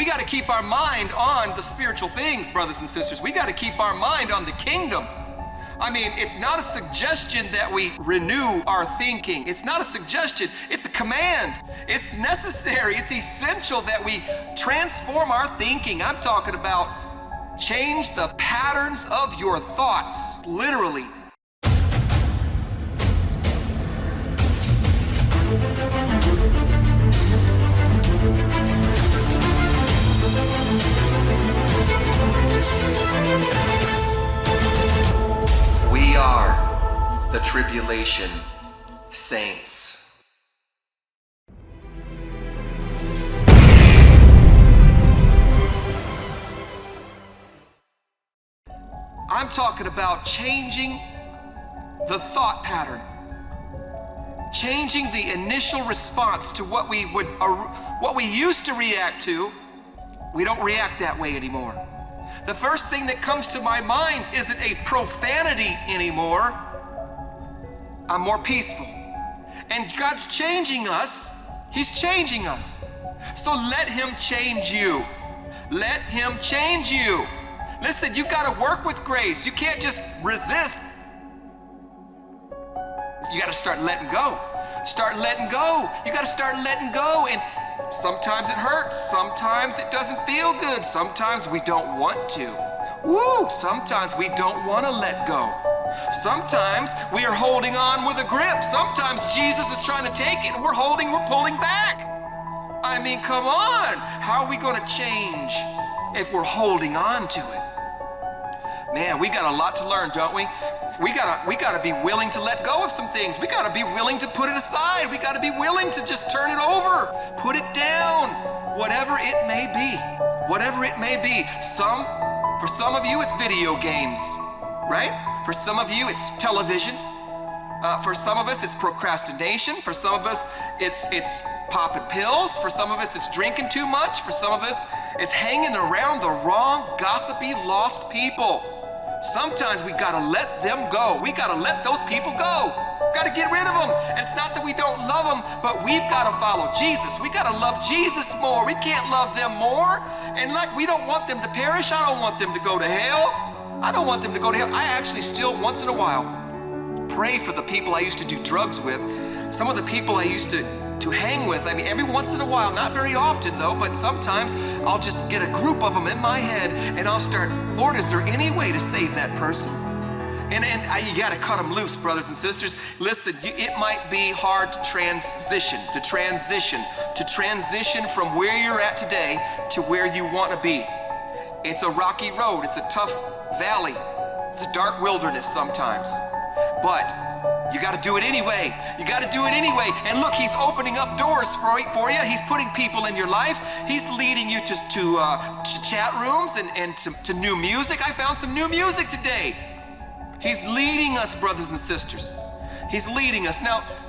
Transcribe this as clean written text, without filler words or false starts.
We got to keep our mind on the spiritual things, brothers and sisters. We got to keep our mind on the kingdom. I mean, it's not a suggestion that we renew our thinking. It's not a suggestion, it's a command. It's necessary, it's essential that we transform our thinking. I'm talking about change the patterns of your thoughts, literally. We are the tribulation saints. I'm talking about changing the thought pattern, changing the initial response to what we used to react to. We don't react that way anymore. The first thing that comes to my mind isn't a profanity anymore. I'm more peaceful. And God's changing us. He's changing us. So let him change you. Let him change you. Listen, you gotta work with grace. You can't just resist. You gotta start letting go. Start letting go. You gotta start letting go. And sometimes it hurts. Sometimes it doesn't feel good. Sometimes we don't want to. Woo! Sometimes we don't want to let go. Sometimes we are holding on with a grip. Sometimes Jesus is trying to take it and we're pulling back. I mean, come on. How are we going to change if we're holding on to it? Man, we got a lot to learn, don't we? We gotta be willing to let go of some things. We gotta be willing to put it aside. We gotta be willing to just turn it over, put it down, whatever it may be. Whatever it may be. For some of you, it's video games, right? For some of you, it's television. For some of us, it's procrastination. For some of us, it's popping pills. For some of us, it's drinking too much. For some of us, it's hanging around the wrong, gossipy, lost people. Sometimes we gotta let them go. We gotta let those people go. Gotta get rid of them. And it's not that we don't love them, but we've gotta follow Jesus. We gotta love Jesus more. We can't love them more. And like, we don't want them to perish. I don't want them to go to hell. I don't want them to go to hell. I actually still, once in a while, pray for the people I used to do drugs with. Some of the people I used to hang with. I mean, every once in a while, not very often though, but sometimes I'll just get a group of them in my head and I'll start, Lord, is there any way to save that person? And you gotta cut them loose, brothers and sisters. Listen, it might be hard to transition from where you're at today to where you wanna be. It's a rocky road, it's a tough valley, it's a dark wilderness sometimes, but you got to do it anyway. You got to do it anyway. And look, he's opening up doors for you. He's putting people in your life. He's leading you to chat rooms and to new music. I found some new music today. He's leading us, brothers and sisters. He's leading us. Now,